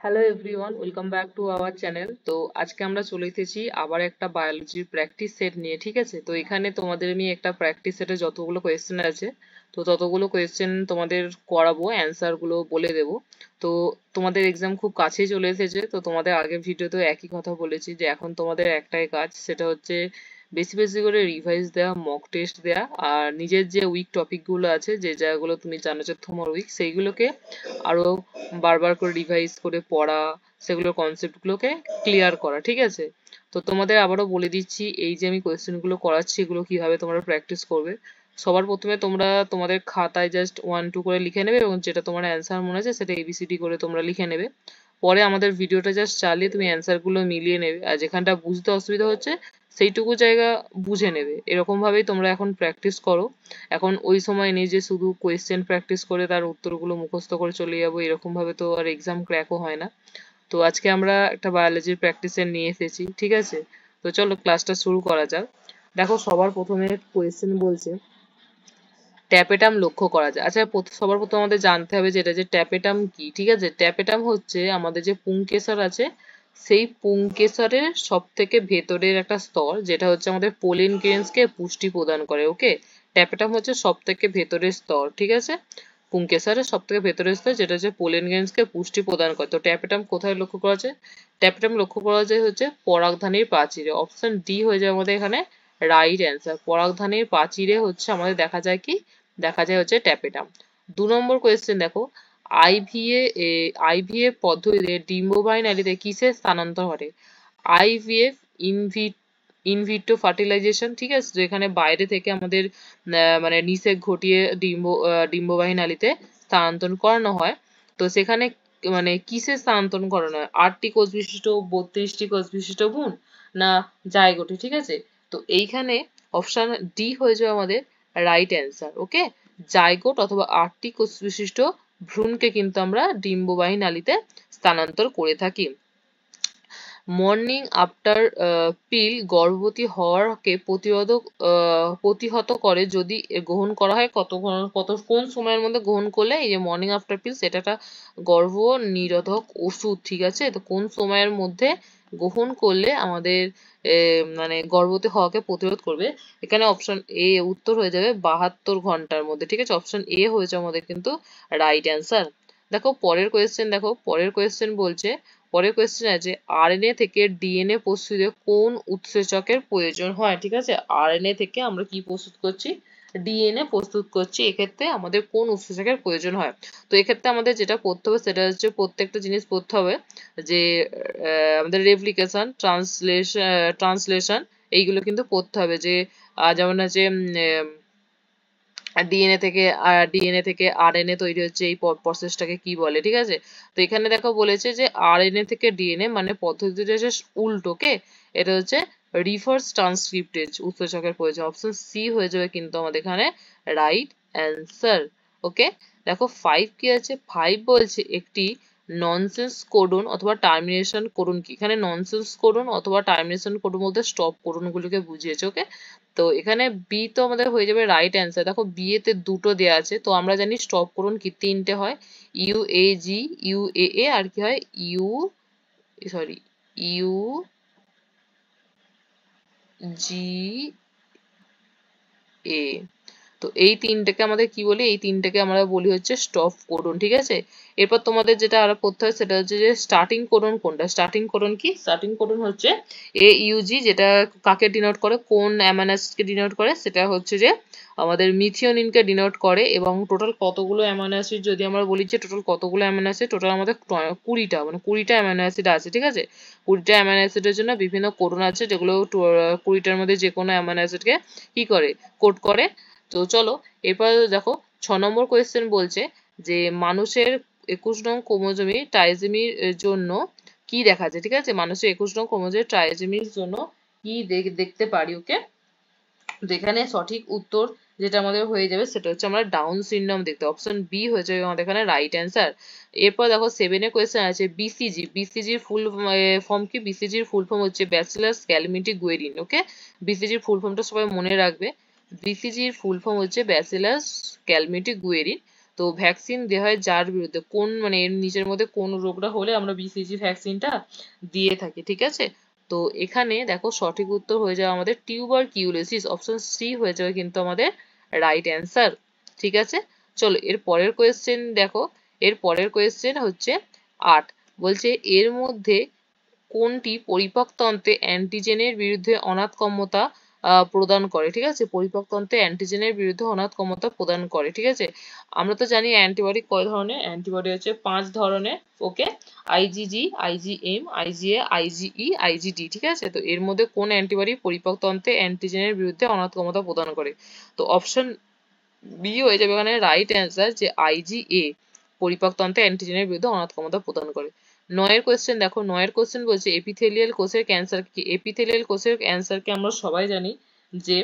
Hello everyone, welcome back to our channel. তো আজকে আমরা চলে এসেছি আবার একটা বায়োলজির প্র্যাকটিস সেট নিয়ে। ঠিক আছে, তো এখানে তোমাদের আমি একটা প্র্যাকটিস সেটে যতগুলো কোয়েশ্চেন আছে তো ততগুলো কোয়েশ্চেন তোমাদের করাবো, অ্যান্সার গুলো বলে দেবো। তো তোমাদের এক্সাম খুব কাছেই চলে এসেছে। তো তোমাদের আগের ভিডিওতেও একই কথা বলেছি যে এখন তোমাদের একটাই কাজ, সেটা হচ্ছে বেশি বেশি করে রিভাইজ দেওয়া, মক টেস্ট দেওয়া, আর নিজের যে উইক টপিক গুলো আছে, যে জায়গাগুলো তুমি জানো যে তোমার উইক, সেইগুলোকে আরো বারবার করে রিভাইজ করে পড়া, সেগুলোর কনসেপ্ট গুলোকে ক্লিয়ার করা। ঠিক আছে, তো তোমাদের আবারও বলে দিচ্ছি, এই যে আমি কোয়েশ্চেন গুলো করাচ্ছি এগুলো কিভাবে তোমরা প্র্যাকটিস করবে। সবার প্রথমে তোমরা তোমাদের খাতায় জাস্ট 1 2 করে লিখে নেবে এবং যেটা তোমার অ্যান্সার মনে আছে সেটা এবিসিডি করে তোমরা লিখে নেবে। পরে আমাদের ভিডিওটা জাস্ট চালিয়ে তুমি অ্যান্সার গুলো মিলিয়ে নেবে, আর যেখানটা বুঝতে অসুবিধা হচ্ছে সেইটুকু জায়গা বুঝে নেবে। এরকম ভাবেই তোমরা এখন প্র্যাকটিস করো। এখন ওই সময় নেই যে শুধু কোয়েশ্চেন প্র্যাকটিস করে তার উত্তরগুলো মুখস্থ করে চলে যাবো, এরকম ভাবে তো আর এক্সাম ক্র্যাকও হয় না। তো আজকে আমরা একটা বায়োলজির প্র্যাকটিসের নিয়ে এসেছি। ঠিক আছে, তো চলো ক্লাসটা শুরু করা যাক। দেখো, সবার প্রথমে কোয়েশ্চেন বলছে ট্যাপেটাম লক্ষ্য করা যায়। আচ্ছা, সবার প্রথমে আমাদের জানতে হবে যেটা যে ট্যাপেটাম কি। ঠিক আছে, ট্যাপেটাম হচ্ছে আমাদের যে পুংকেসর আছে, সেই পুংকেসরের সব থেকে ভেতরের একটা স্তর, যেটা হচ্ছে আমাদের পোলেন গ্রেনসকে পুষ্টি প্রদান করে। ওকে, ট্যাপেটাম হচ্ছে সব থেকে ভেতরের স্তর। ঠিক আছে, পুংকেসরের সব থেকে ভেতরের স্তর যেটা হচ্ছে পোলেন গ্রেনসকে পুষ্টি প্রদান করে। তো ট্যাপেটাম কোথায় লক্ষ্য করা যায়? ট্যাপেটাম লক্ষ্য করা যায় হচ্ছে পরাগধানীর প্রাচীরে। অপশন ডি হয়ে যায় আমাদের এখানে রাইট অ্যান্সার। পরাগধানীর প্রাচীরে হচ্ছে আমাদের দেখা যায় কি, দেখা যায় হচ্ছে ট্যাপেটাম। 2 নম্বর কোয়েশ্চেন দেখো, আইভিএ আইভিএফ পদ্ধতিতে ডিম্ববাহী নালীতে কিসের স্থানান্তর ঘটে? IVF in vitro fertilization. ঠিক আছে, যেখানে বাইরে থেকে আমাদের মানে নিষেক ঘটিয়ে ডিম্ববাহী নালীতে স্থানান্তর করানো হয়। তো সেখানে মানে কিসের স্থানান্তরণ করানো হয়? 8টি কোষ বিশিষ্ট, 32টি কোষ বিশিষ্ট ভ্রূণ, না জাইগোটে? ঠিক আছে, তো এইখানে অপশন ডি হয়ে যাবে আমাদের রাইট অ্যান্সার। ওকে, জাইগোট অথবা 8টি কোষ বিশিষ্ট ভ্রূণকে কিন্তু আমরা ডিম্ববাহী নালীতে স্থানান্তর করে থাকি। মর্নিং আফটার পিল গর্ভবতী হওয়াকে প্রতিহত করে যদি গ্রহণ করা হয় কোন সময়ের মধ্যে গ্রহণ করলে? এই যে মর্নিং আফটার পিল, সেটা একটা গর্ভ নিরোধক ওষুধ। ঠিক আছে, তো কোন সময়ের মধ্যে গ্রহণ করলে আমাদের মানে গর্ভবতী হওয়াকে প্রতিরোধ করবে? এখানে অপশন এ উত্তর হয়ে যাবে 72 ঘন্টার মধ্যে। ঠিক আছে, অপশন এ হয়েছে আমাদের কিন্তু রাইট অ্যান্সার। দেখো পরের কোয়েশ্চেন, দেখো পরের কোয়েশ্চেন বলছে, পরের কোয়েশ্চেন আছে আরএনএ থেকে ডিএনএ প্রস্তুতে কোন উৎসেচকের প্রয়োজন হয়? ঠিক আছে, আরএনএ থেকে আমরা কি প্রস্তুত করছি? ডিএনএ প্রস্তুত করছি। এক্ষেত্রে আমাদের কোন উৎসেচকের প্রয়োজন হয়? তো এক্ষেত্রে আমাদের যেটা পড়তে হবে সেটা হচ্ছে প্রত্যেকটা জিনিস পড়তে হবে, যে আমাদের রেপ্লিকেশন, ট্রান্সলেশন, এইগুলো কিন্তু পড়তে হবে। যে যেমন আছে ডিএনএ থেকে আরএনএ তৈরি হচ্ছে, এই প্রসেসটাকে কি বলে? ঠিক আছে, তো এখানে দেখো বলেছে যে আরএনএ থেকে ডিএনএ মানে পদ্ধতিটা হচ্ছে উল্টো। কে, এটা হচ্ছে রিভার্স ট্রান্সক্রিপ্টেজ উৎসেচকের প্রয়োজন। অপশন সি হয়ে যাবে কিন্তু আমাদের এখানে রাইট অ্যান্সার। ওকে, দেখো 5 কি আছে? 5 বলছে একটি ননসেন্স কোডন অথবা টার্মিনেশন কোডন কি? এখানে ননসেন্স কোডন অথবা টার্মিনেশন কোডন বলতে স্টপ কোডন গুলিকে বুঝিয়েছে। ওকে, তো এখানে বি তো আমাদের হয়ে যাবে রাইট অ্যান্সার। দেখো বি এতে দুটো দেওয়া আছে, তো আমরা জানি স্টপ কোডন কি 3টে হয়, ইউএজি, ইউএএ, আর কি হয় ইউজিএ। তো এই তিনটাকে আমাদের কি বলি? এই তিনটাকে আমরা বলি হচ্ছে স্টপ কোডন। ঠিক আছে, এরপর তোমাদের যেটা আরো পড়তে হয় সেটা হচ্ছে যে স্টার্টিং কোডন কোনটা? স্টার্টিং কোডন কি? স্টার্টিং কোডন হচ্ছে এইউজি, যেটা কাকে ডিনোট করে, কোন অ্যামাইনো অ্যাসিডকে ডিনোট করে? সেটা হচ্ছে যে আমাদের মিথিওনিনকে ডিনোট করে। এবং টোটাল কতগুলো অ্যামাইনো অ্যাসিড, যদি আমরা বলি যে টোটাল কতগুলো অ্যামাইনো অ্যাসিড, টোটাল আমাদের 20টা, মানে 20টা অ্যামাইনো অ্যাসিড আছে। ঠিক আছে, 20টা অ্যামাইনো অ্যাসিডের জন্য বিভিন্ন কোডন আছে, যেগুলো 20টার মধ্যে যে কোনো অ্যামাইনো অ্যাসিডকে কি করে, কোড করে। তো চলো এরপর দেখো 6 নম্বর কোয়েশ্চেন বলছে যে মানুষের 21 নং ক্রোমোজোমে ট্রাইজেমির জন্য কি দেখা যায়? ঠিক আছে, মানুষের 21 নং ক্রোমোজোমে ট্রাইজেমির জন্য কি দেখতে পারি? ওকে, তো এখানে সঠিক উত্তর যেটা আমাদের হয়ে যাবে সেটা হচ্ছে আমরা ডাউন সিনড্রোম দেখতে। অপশন বি হয়ে যাবে আমাদের এখানে রাইট অ্যান্সার। এরপর দেখো 7 এর কোয়েশ্চেন আছে বিসিজি। বিসিজির ফুল ফর্ম কি? বিসিজির ফুল ফর্ম হচ্ছে ব্যাচিলাস ক্যালামিটি গুয়েরিন। ওকে, বিসিজির ফুল ফর্মটা সবাই মনে রাখবে। বিসিজির ফুল ফর্ম হচ্ছে ব্যাচিলাস ক্যালামিটি গুয়েরিন। তো ভ্যাকসিন দেওয়া হয় যার বিরুদ্ধে, কোন মানে এর নিচের মধ্যে কোন রোগটা হলে আমরা বিসিজি ভ্যাকসিনটা দিয়ে থাকি, ঠিক আছে। তো এখানে দেখো সঠিক উত্তর হয়ে যাবে আমাদের টিউবারকিউলোসিস, অপশন সি হয়ে যাবে কিন্তু আমাদের রাইট অ্যান্সার, ঠিক আছে। চলো এর পরের কোয়েশ্চেন দেখো, এর পরের কোয়েশ্চেন হচ্ছে 8, বলছে এর মধ্যে কোনটি পরিপাকতন্ত্রে অ্যান্টিজেনের বিরুদ্ধে অনাথ ক্ষমতা প্রদান করে, ঠিক আছে। পরিপাকতন্ত্রে অ্যান্টিজেনের বিরুদ্ধে অনাথ ক্ষমতা প্রদান করে, ঠিক আছে। আমরা তো জানি অ্যান্টিবডি কয় ধরনের, অ্যান্টিবডি হচ্ছে 5 ধরনের, ওকে। আইজিজি, আইজিএম, আইজিএ, আইজিই, আইজিডি, ঠিক আছে। তো এর মধ্যে কোন অ্যান্টিবডি পরিপাকতন্ত্রে অ্যান্টিজেনের বিরুদ্ধে অনাথ ক্ষমতা প্রদান করে, তো অপশন বি হয়ে যাবে এখানে রাইট অ্যান্সার, যে আইজিএ পরিপাকতন্ত্রে অ্যান্টিজেনের বিরুদ্ধে অনাথ ক্ষমতা প্রদান করে। 9 কোয়েশ্চেন দেখো, 9 কোয়েশ্চেন বলছে এপিথেলিয়াল কোষের ক্যান্সার কি। এপিথেলিয়াল কোষের ক্যান্সারকে আমরা সবাই জানি যে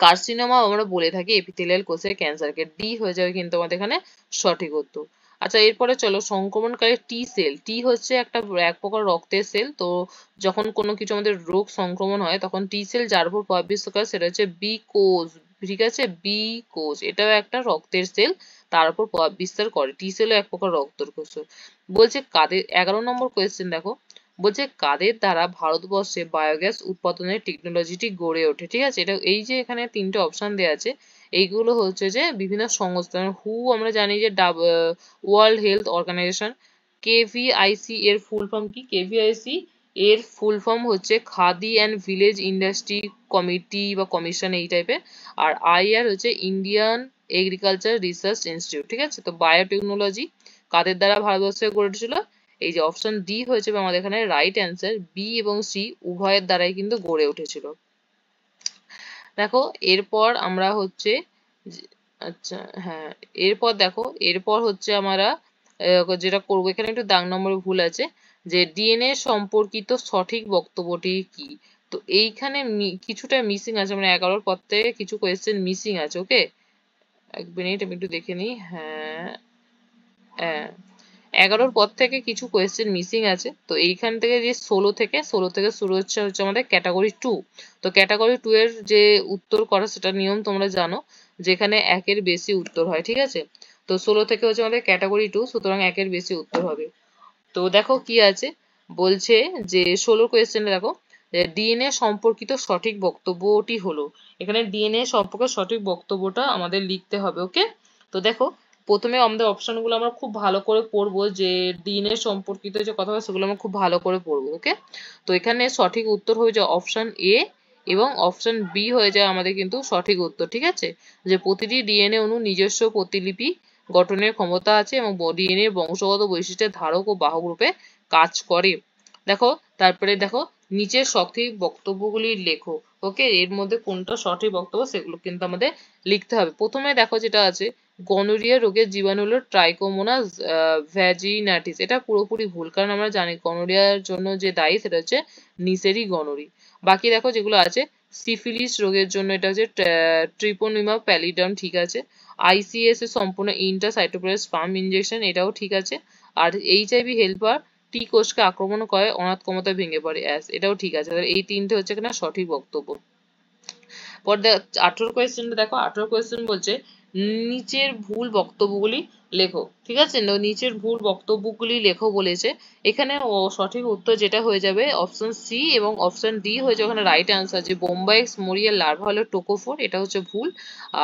কার্সিনোমা আমরা বলে থাকি এপিথেলিয়াল কোষের ক্যান্সারকে। ডি হয়ে যাবে কিন্তু আমাদের এখানে সঠিক উত্তর। আচ্ছা এরপরে চলো সংক্রমণকারী টি সেল। টি হচ্ছে এক প্রকার রক্তের সেল। তো যখন কোনো কিছু আমাদের রোগ সংক্রমণ হয় তখন টি সেল যার উপর প্রভাব বিস্তার করে সেটা হচ্ছে বি কোষ, ঠিক আছে। বি কোষ এটাও একটা রক্তের সেল, তার উপর প্রভাব বিস্তার করে। টি সেলও এক প্রকার রক্তের কোষ। বলছে কাদের, 11 নম্বর কোয়েশ্চেন দেখো, বলছে কাদের দ্বারা ভারতবর্ষে বায়োগ্যাস উৎপাদনের টেকনোলজিটি গড়ে ওঠে, ঠিক আছে। এটা এই যে এখানে তিনটে অপশন দেওয়া আছে, এইগুলো হচ্ছে যে বিভিন্ন সংস্থা। হু আমরা জানি যে ওয়ার্ল্ড হেলথ অর্গানাইজেশন। কেভিআইসি এর ফুল ফর্ম কি, কেভিআইসি এর ফুল ফর্ম হচ্ছে khadi and village industry committee বা কমিশন এই টাইপের। আর আইআর হচ্ছে ইন্ডিয়ান এগ্রিকালচার রিসার্চ ইনস্টিটিউট, ঠিক আছে। তো বায়োটেকনোলজি কাদের দ্বারা ভারতবর্ষে গড়ে উঠেছিল, এই যে অপশন ডি হয়েছে আমাদের এখানে রাইট অ্যান্সার। বি এবং সি উভয়ের দ্বারাই কিন্তু গড়ে উঠেছিল। দেখো এরপর আমরা হচ্ছে আচ্ছা হ্যাঁ, এরপর দেখো, এরপর হচ্ছে আমরা যেটা করবো, এখানে একটু দাগ নম্বরে ভুল আছে, যে ডিএনএ সম্পর্কিত সঠিক বক্তব্যটি কি। তো এইখানে কিছুটা মিসিং আছে, মানে 11-র পর থেকে কিছু কোয়েশ্চেন মিসিং আছে, ওকে। এক মিনিট আমি একটু দেখে নিই। হ্যাঁ হ্যাঁ, 11-র পর থেকে কিছু কোয়েশ্চেন মিসিং আছে। তো এইখান থেকে যে 16 থেকে শুরু হচ্ছে আমাদের ক্যাটাগরি 2। তো ক্যাটাগরি 2 এর যে উত্তর করা সেটা নিয়ম তোমরা জানো, যেখানে একের বেশি উত্তর হয়, ঠিক আছে। তো 16 থেকে হচ্ছে আমাদের ক্যাটাগরি 2, সুতরাং একের বেশি উত্তর হবে। তো দেখো কি আছে, বলছে যে 16 কোয়েশ্চেনে দেখো ডিএনএ সম্পর্কিত সঠিক বক্তব্যটি হলো, এখানে ডিএনএ সম্পর্কে সঠিক বক্তব্যটা আমাদের লিখতে হবে, ওকে। তো দেখো প্রথমে আমাদের অপশনগুলো আমরা খুব ভালো করে পড়বো, যে ডিএনএ সম্পর্কিত যে কথা সেগুলো আমরা খুব ভালো করে পড়বো, ওকে। তো এখানে সঠিক উত্তর হয়ে যায় অপশন এ এবং অপশন বি হয়ে যায় আমাদের কিন্তু সঠিক উত্তর, ঠিক আছে। যে প্রতিটি ডিএনএ অণু নিজস্ব প্রতিলিপি গঠনের ক্ষমতা আছে এবং ডিএনএ বংশগত বৈশিষ্ট্যের ধারক ও বাহক রূপে কাজ করে। দেখো তারপরে দেখো নিচের সঠিক বক্তব্যগুলি লেখো, ওকে। এর মধ্যে কোনটা সঠিক বক্তব্য সেগুলো কিন্তু আমাদের লিখতে হবে। প্রথমে দেখো যেটা আছে, গনোরিয়া রোগের জীবাণু হলো ট্রাইকোমোনাস ভ্যাজিনাটিস। এটা পুরোপুরি ভুল, কারণ আমরা জানি গনোরিয়ার জন্য যে দায়ী সেটা হচ্ছে নিসেরি গনোরি। বাকি দেখো যেগুলো আছে, সিফিলিস রোগের জন্য এটা হচ্ছে ট্রিপোনিমা প্যালিডাম, ঠিক আছে। আইসিএস এর সম্পূর্ণ ইন্টারসাইটোপ্লাজমিক স্পার্ম ইনজেকশন, এটাও ঠিক আছে। আর এইচআইভি হেল্পার টি কোষকে আক্রমণ করে অনাথ ক্ষমতা ভেঙে পড়ে, এটাও ঠিক আছে। এই তিনটে হচ্ছে কিনা সঠিক বক্তব্য। পর 18 কোয়েশ্চেনটা দেখো, 18 কোয়েশ্চেন বলছে নিচের ভুল বক্তব্যগুলি লেখো, ঠিক আছে। নিচের ভুল বক্তব্যগুলি লেখো বলেছে। এখানে সঠিক উত্তর যেটা হয়ে যাবে অপশন সি এবং অপশন ডি হয়ে যাবে ওখানে রাইট আনসার, যে বোম্বাই মরিয়ার লার্ভা হলো টোকোফোর, এটা হচ্ছে ভুল।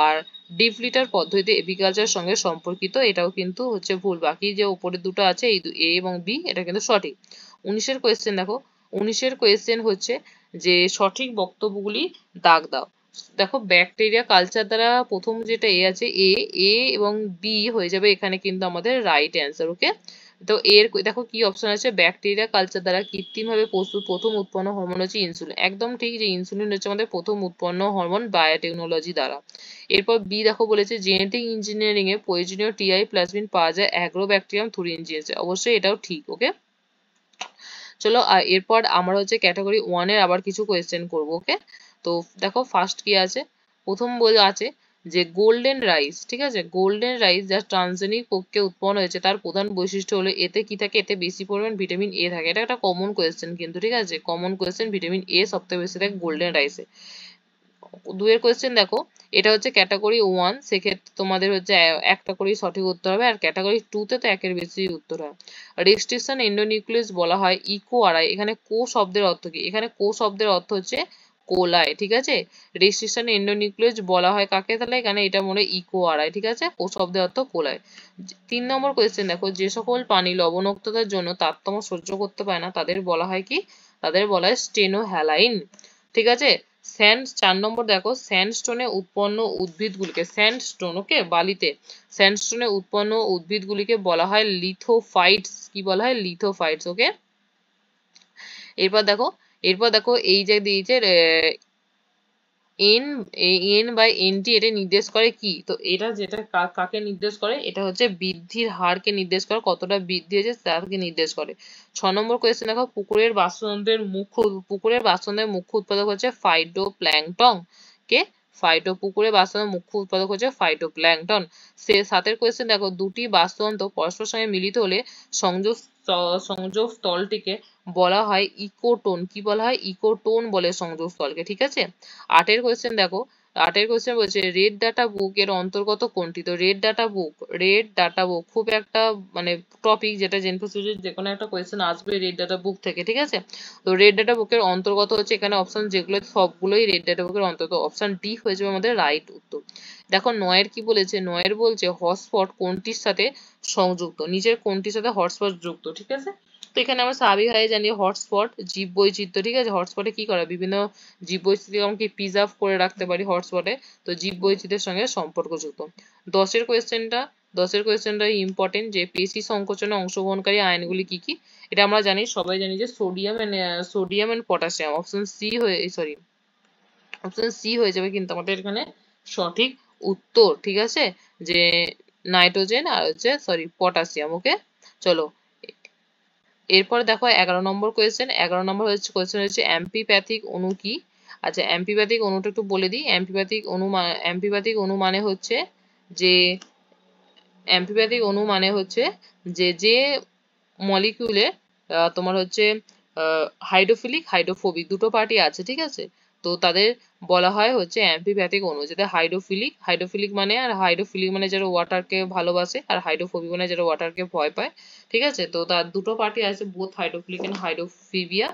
আর ডিপ লিটার পদ্ধতি এপিকালচার সঙ্গে সম্পর্কিত, এটাও কিন্তু হচ্ছে ভুল। বাকি যে উপরে দুটো আছে এই এ এবং বি, এটা কিন্তু সঠিক। 19-এর কোয়েশ্চেন দেখো, 19-এর কোয়েশ্চেন হচ্ছে যে সঠিক বক্তব্যগুলি দাগ দাও। দেখো ব্যাকটেরিয়া কালচার দ্বারা প্রথম যেটা এ আছে, এ এ এবং বি হয়ে যাবে এখানে কিন্তু আমাদের রাইট অ্যান্সার, ওকে। তো এর দেখো কি অপশন আছে, ব্যাকটেরিয়া কালচার দ্বারা কৃত্রিমভাবে প্রথম উৎপন্ন হরমোন হচ্ছে ইনসুলিন, একদম ঠিক, যে ইনসুলিন হচ্ছে আমাদের প্রথম উৎপন্ন হরমোন বায়োটেকনোলজি দ্বারা। এরপর বি দেখো বলেছে জেনেটিক ইঞ্জিনিয়ারিং এ প্রয়োজনীয় টিআই প্লাজমিন পাওয়া যায় অ্যাগ্রোব্যাকটেরিয়াম থুরিনজিয়েন্সে, অবশ্যই এটাও ঠিক, ওকে। চলো এরপর আমরা হচ্ছে ক্যাটাগরি 1 এর আবার কিছু কোয়েশ্চেন করবো, ওকে। তো দেখো ফার্স্ট কি আছে, প্রথম বই আছে যে গোল্ডেন রাইস, ঠিক আছে। গোল্ডেন রাইস যা ট্রান্সজেনিক প্রক্রিয়া উৎপন্ন হয়েছে তার প্রধান বৈশিষ্ট্য হলো এতে কি থাকে, এতে বেশি পরিমাণ ভিটামিন এ থাকে। এটা একটা কমন কোয়েশ্চেন কিন্তু, ঠিক আছে, কমন কোয়েশ্চেন, ভিটামিন এ সবথেকে বেশি থাকে গোল্ডেন রাইসে। দুয়ের কোয়েশ্চেন দেখো, এটা হচ্ছে ক্যাটাগরি 1, সেক্ষেত্রে তোমাদের হচ্ছে একটা করেই সঠিক উত্তর হবে, আর ক্যাটাগরি 2 তে তো একের বেশি উত্তর হয়। রেস্ট্রিকশন এন্ডোনিউক্লিয়াস বলা হয় ইকো আড়াই, এখানে কো শব্দের অর্থ কি? এখানে কো শব্দের অর্থ হচ্ছে কোলায়, ঠিক আছে। রেস্ট্রিকশন এন্ডোনিউক্লিয়াস বলা হয় কাকে? তাহলে এখানে এটা মনে ইকো আড়াই, ঠিক আছে। কো শব্দের অর্থ কোলায়। 3 নম্বর কোয়েশ্চেন দেখো, যে সকল পানি লবণাক্ততার জন্য তারতম্য সহ্য করতে পারে না তাদের বলা হয় কি? তাদের বলা হয় স্টেনোহ্যালাইন, ঠিক আছে। 4 নম্বর দেখো, স্যান্ডস্টোনে উৎপন্ন উদ্ভিদগুলিকে, স্যান্ডস্টোন ওকে, বালিতে স্যান্ডস্টোনে উৎপন্ন উদ্ভিদগুলিকে বলা হয় লিথোফাইটস। কি বলা হয়? লিথোফাইটস, ওকে। এরপর দেখো, এই যে দিয়েছে এন, এন বাই এনটি, এটা নির্দেশ করে কি? তো এটা যেটা কাকে নির্দেশ করে? এটা হচ্ছে বৃদ্ধির হারকে নির্দেশ করে, কতটা বৃদ্ধি হয়েছে তাকে নির্দেশ করে। 6 নম্বর কোয়েশ্চেন দেখো, পুকুরের বাস্তুতন্ত্রের মুখ্য উৎপাদক হচ্ছে ফাইটোপ্ল্যাঙ্কটন। কে? পুকুরের বাস্তুতন্ত্রের মুখ্য উৎপাদক হচ্ছে ফাইটোপ্ল্যাঙ্কটন। 7এর কোয়েশ্চেন দেখো, দুটি বাস্তুতন্ত্র পরস্পর সঙ্গে মিলিত হলে সংযোগ স্থলটিকে বলা হয় ইকোটোন। কি বলা হয়? ইকোটোন বলে সংযোগ স্থলকে, ঠিক আছে। 8এর কোয়েশ্চেন দেখো, 8এর কোয়েশ্চেন বলছে রেড ডাটা বুক এর অন্তর্গত কোনটি? তো রেড ডাটা বুক খুব একটা মানে টপিক, যেটা জেনফোসিসের যে কোনো একটা কোয়েশ্চেন আসবে রেড ডাটা বুক থেকে, ঠিক আছে। তো রেড ডাটা বুকের অন্তর্গত হচ্ছে, এখানে অপশন যেগুলো সবগুলোই রেড ডাটা বুকের অন্তর্গত, অপশন ডি হয়ে যাবে আমাদের রাইট উত্তর। দেখো 9এর কি বলেছে? 9এর বলছে হটস্পট কোনটির সাথে সংযুক্ত? নিচের কোনটির সাথে হটস্পট যুক্ত, ঠিক আছে। তো এখানে আমরা স্বাভাবিকভাবে জানি হটস্পট জীববৈচিত্র্য, ঠিক আছে। হটস্পটে কি করে? বিভিন্ন জীববৈচিত্র্যকে আমরা কি প্রিজার্ভ করে রাখতে পারি হটস্পটে, তো জীববৈচিত্র্যের সঙ্গে সম্পর্কযুক্ত। 10এর কোয়েশ্চেনটা ইম্পর্টেন্ট, যে পেশি সংকোচনে অংশগ্রহণকারী আয়নগুলি কি কি? এটা আমরা জানি, সবাই জানি যে sodium and potassium. Option C হয়ে যাবে কিন্তু আমাদের এখানে সঠিক উত্তর, ঠিক আছে, যে নাইট্রোজেন আর হচ্ছে পটাশিয়াম, ওকে। চলো, এরপর দেখো 11 নম্বর কোয়েশ্চেন। 11 নম্বর কোয়েশ্চেন হচ্ছে অ্যাম্পিপ্যাথিক অণু কি? আচ্ছা, অ্যাম্পিপ্যাথিক অণুটা একটু বলে দিই। অ্যাম্পিপ্যাথিক অণু মানে হচ্ছে যে যে মলিকিউলে তোমার হচ্ছে হাইড্রোফিলিক হাইড্রোফোবিক দুটো পার্টি আছে, ঠিক আছে। তো তাদের বলা হয় হচ্ছে অ্যাম্পিপ্যাথিক অণু, যেটা হাইড্রোফিলিক মানে, আর হাইড্রোফিলিক মানে যারা ওয়াটারকে ভালোবাসে, আর হাইড্রোফোবিক মানে যারা ওয়াটারকে ভয় পায়, ঠিক আছে। তো তার দুটো পার্টি আছে, বোথ হাইড্রোফিলিক এন্ড হাইড্রোফিবিয়া,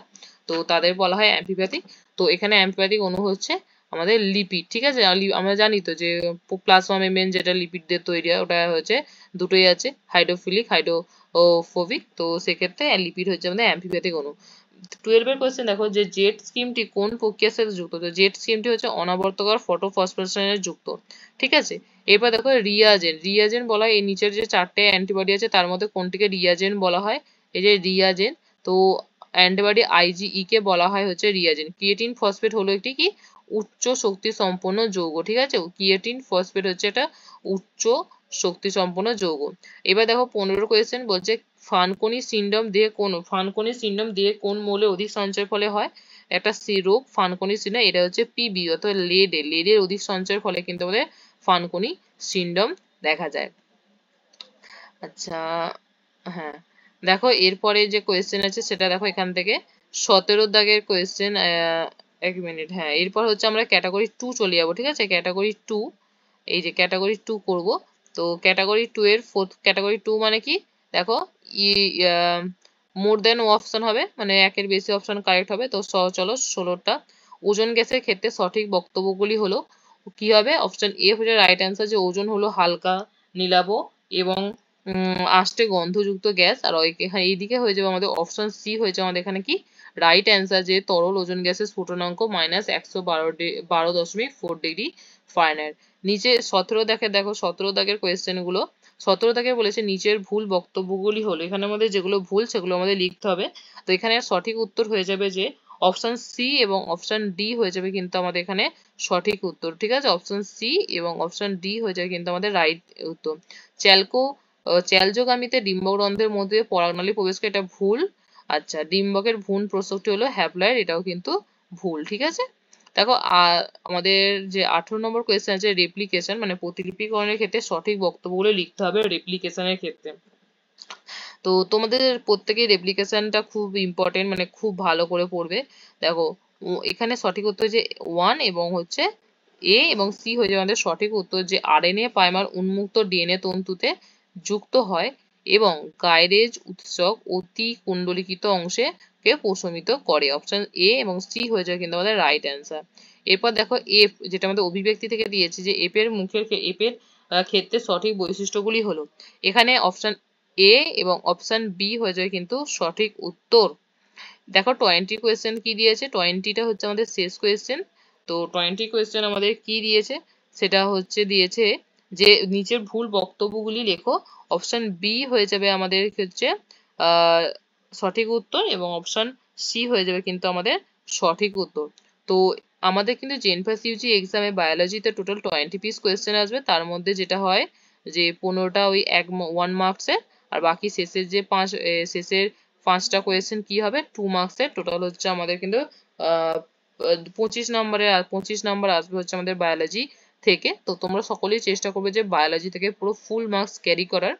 তো তাদের বলা হয় অ্যাম্পিপ্যাথিক। তো এখানে অ্যাম্পিপ্যাথিক অণু হচ্ছে আমাদের লিপিড, ঠিক আছে। আমরা জানি তো যে প্লাজমা মেমব্রেন যেটা লিপিড দিয়ে তৈরি হয়, ওটা হচ্ছে দুটোই আছে, হাইড্রোফিলিক হাইড্রোফোবিক। তো সেক্ষেত্রে লিপিড হচ্ছে আমাদের অ্যাম্পিপ্যাথিক অণু। 12এর কোয়েশ্চেন দেখো, যে জেট স্কিমটি কোন প্রক্রিয়ার সাথে যুক্ত? তো জেট স্কিমটি হচ্ছে অনাবর্তকার ফটোফসফোরেশনের যুক্ত, ঠিক আছে। এরপর দেখো রিয়াজেন্ট বলা হয়, এই নিচের যে 4টে অ্যান্টিবডি আছে তার মধ্যে কোনটিকে রিয়াজেন্ট বলা হয়? এই যে রিয়াজেন্ট, তো অ্যান্টিবডি আইজিই কে বলা হয় হচ্ছে রিয়াজেন্ট। ক্রিয়েটিন ফসফেট হলো একটি কি? উচ্চ শক্তি সম্পন্ন যৌগ, ঠিক আছে। ক্রিয়েটিন ফসফেট হচ্ছে একটা উচ্চ শক্তি সম্পন্ন যৌগ। এবার দেখো 15 কোয়েশ্চেন বলছে ফানকনি সিন্ড্রোম দিয়ে কোন মৌলের অধিক সঞ্চয়ের ফলে হয়? একটা রোগ ফানকনি সিন্ড্রোম, এটা হচ্ছে পিবি অর্থাৎ লেডের অধিক সঞ্চয়ের ফলে কিন্তু আমাদের ফানকনি সিন্ড্রোম দেখা যায়। আচ্ছা, হ্যাঁ, দেখো এরপরে যে কোয়েশ্চেন আছে সেটা দেখো এখান থেকে 17 দাগের কোয়েশ্চেন। এক মিনিট, হ্যাঁ, এরপর হচ্ছে আমরা ক্যাটাগরি 2 চলে যাবো, ঠিক আছে। ক্যাটাগরি 2, এই যে ক্যাটাগরি 2 করব। তো ক্যাটাগরি 2 এর ক্যাটাগরি 2 মানে কি? দেখো, মোর দেন অপশন হবে, মানে একের বেশি অপশন কারেক্ট হবে। তো চলো 16টা। ওজোন গ্যাসের ক্ষেত্রে সঠিক বক্তব্যগুলি হলো কি হবে? অপশন এ হচ্ছে রাইট অ্যান্সার, যে ওজোন হলো হালকা, নীলাভ এবং আষ্টে গন্ধযুক্ত গ্যাস। আর এখানে এইদিকে হয়ে যাবে আমাদের অপশন সি হয়ে যাবে আমাদের এখানে কি রাইট অ্যান্সার, যে তরল ওজোন গ্যাসের স্ফুটনাঙ্ক -112.4°F। নিচে 17 দেখো 17 দাগের কোয়েশ্চেন গুলো। 17 দাগে বলেছে নিচের ভুল বক্তব্যগুলি হলো, এখানে আমাদের যেগুলো ভুল সেগুলো আমাদের লিখতে হবে। তো এখানে সঠিক উত্তর হয়ে যাবে যে অপশন সি এবং অপশন ডি হয়ে যাবে কিন্তু আমাদের এখানে সঠিক উত্তর, ঠিক আছে। অপশন সি এবং অপশন ডি হয়ে যাবে কিন্তু আমাদের রাইট উত্তর। চ্যালযোগামীতে ডিম্বরন্ধ্রের মধ্যে পরাগনালী প্রবেশ করে, এটা ভুল। আচ্ছা, ডিম্বকের ভ্রূণ প্রসবটি হলো হ্যাপ্লয়েড, এটাও কিন্তু ভুল, ঠিক আছে। দেখো আমাদের যে 18 নম্বর কোয়েশ্চেন আছে রেপ্লিকেশন, মানে প্রতিলিপিকরণের ক্ষেত্রে সঠিক বক্তব্যগুলো লিখতে হবে রেপ্লিকেশনের ক্ষেত্রে। তো তোমাদের প্রত্যেকের রেপ্লিকেশনটা খুব ইম্পর্টেন্ট, মানে খুব ভালো করে পড়বে। দেখো এখানে সঠিক উত্তর যে 1 এবং হচ্ছে এ এবং সি হয়ে যাবে আমাদের সঠিক উত্তর, যে আরএনএ প্রাইমার উন্মুক্ত ডিএনএ তন্তুতে যুক্ত হয় এবং গাইরেজ উৎসক অতি কুণ্ডলিখিত অংশে কে প্রশমিত করে। অপশন এ এবং সি হয়ে যায় কিন্তু আমাদের রাইট অ্যান্সার। এরপর দেখো এফ, যেটা আমাদের অভিব্যক্তি থেকে দিয়েছে, যে এফের ক্ষেত্রে সঠিক বৈশিষ্ট্যগুলি হলো, এখানে অপশন এ এবং অপশন বি হয়ে যায় কিন্তু সঠিক উত্তর। দেখো 20 কোয়েশ্চেন কি দিয়েছে, 20টা হচ্ছে আমাদের শেষ কোয়েশ্চেন। তো 20 কোয়েশ্চেন আমাদের কি দিয়েছে, সেটা হচ্ছে দিয়েছে যে নিচের ভুল বক্তব্যগুলি লেখো। অপশন বি হয়ে যাবে আমাদের হচ্ছে আহ সঠিক উত্তর এবং অপশন সি হয়ে যাবে কিন্তু আমাদের সঠিক উত্তর। তো আমাদের কিন্তু জেনপাস ইউজি এক্সামে বায়োলজিতে টোটাল 20 পিস কোয়েশ্চেন আসবে, তার মধ্যে যেটা হয় যে 15টা ওই 1 মার্কসের, আর বাকি শেষের 5টা কোয়েশ্চেন কি হবে 2 মার্কসের। টোটাল হচ্ছে আমাদের কিন্তু আহ 25 নাম্বার আসবে হচ্ছে আমাদের বায়োলজি থেকে। তো তোমরা সকলেই চেষ্টা করবে যে বায়োলজি থেকে পুরো ফুল মার্কস ক্যারি করার।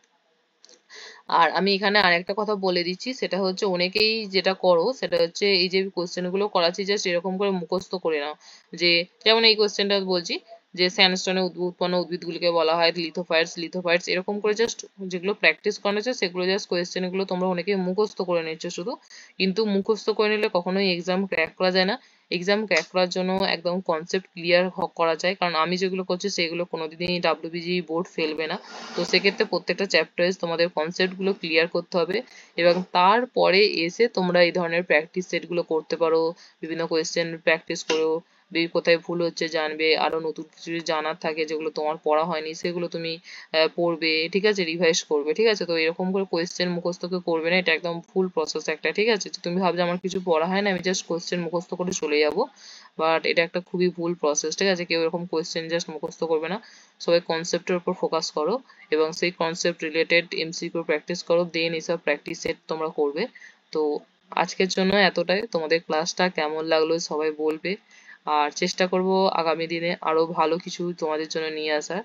আর আমি এখানে আরেকটা কথা বলে দিচ্ছি, সেটা হচ্ছে অনেকেই যেটা করো সেটা হচ্ছে এই যে কোশ্চেন গুলো করাচ্ছি জাস্ট এরকম করে মুখস্থ করে নাও। যে যেমন এই কোশ্চেনটা বলছি, যে স্যান্ডস্টোনে উৎপন্ন উদ্ভিদগুলিকে বলা হয় লিথোফাইটস, এরকম করে জাস্ট যেগুলো প্র্যাকটিস করানো হচ্ছে সেগুলো জাস্ট কোয়েশ্চেন গুলো তোমরা অনেকে মুখস্থ করে নিচ্ছ শুধু। কিন্তু মুখস্থ করে নিলে কখনোই এক্সাম ক্র্যাক করা যায় না। এক্সাম ক্র্যাক করার জন্য একদম কনসেপ্ট ক্লিয়ার করা যায়, কারণ আমি যেগুলো করছি সেগুলো কোনোদিনই ডাব্লিউবিজি বোর্ড ফেলবে না। তো সেক্ষেত্রে প্রত্যেকটা চ্যাপ্টারে তোমাদের কনসেপ্ট গুলো ক্লিয়ার করতে হবে এবং তারপরে এসে তোমরা এই ধরনের প্র্যাকটিস সেট গুলো করতে পারো। বিভিন্ন কোয়েশ্চেন প্র্যাকটিস করো, কোথায় ভুল হচ্ছে জানবে, আরো নতুন কিছু জানার থাকে যেগুলো তোমার পড়া হয়নি সেগুলো তুমি পড়বে, ঠিক আছে, রিভাইজ করবে, ঠিক আছে। তো এরকম করে কোয়েশ্চেন মুখস্থ কেউ করবে না, এটা একদম ভুল প্রসেস একটা, ঠিক আছে। তো তুমি ভাবছো আমার কিছু পড়া হয় না, আমি জাস্ট কোয়েশ্চেন মুখস্থ করে চলে যাবো, বাট এটা একটা খুবই ভুল প্রসেস, ঠিক আছে। কেউ এরকম কোয়েশ্চেন জাস্ট মুখস্থ করবে না, সবাই কনসেপ্টের উপর ফোকাস করো এবং সেই কনসেপ্ট রিলেটেড এমসিকিউ প্র্যাকটিস করো, দেন এসব প্র্যাকটিস সেট তোমরা করবে। তো আজকের জন্য এতটাই। তোমাদের ক্লাসটা কেমন লাগলো সবাই বলবে, আর চেষ্টা করব আগামী দিনে আরো ভালো কিছু তোমাদের জন্য নিয়ে আসার।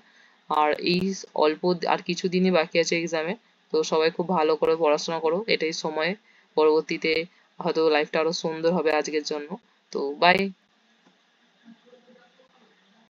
আর এই অল্প আর কিছু দিনই বাকি আছে এক্সামে, তো সবাই খুব ভালো করে পড়াশোনা করো, এটাই সময়। পরবর্তীতে হয়তো লাইফটা আরো সুন্দর হবে আজকের জন্য। তো বাই।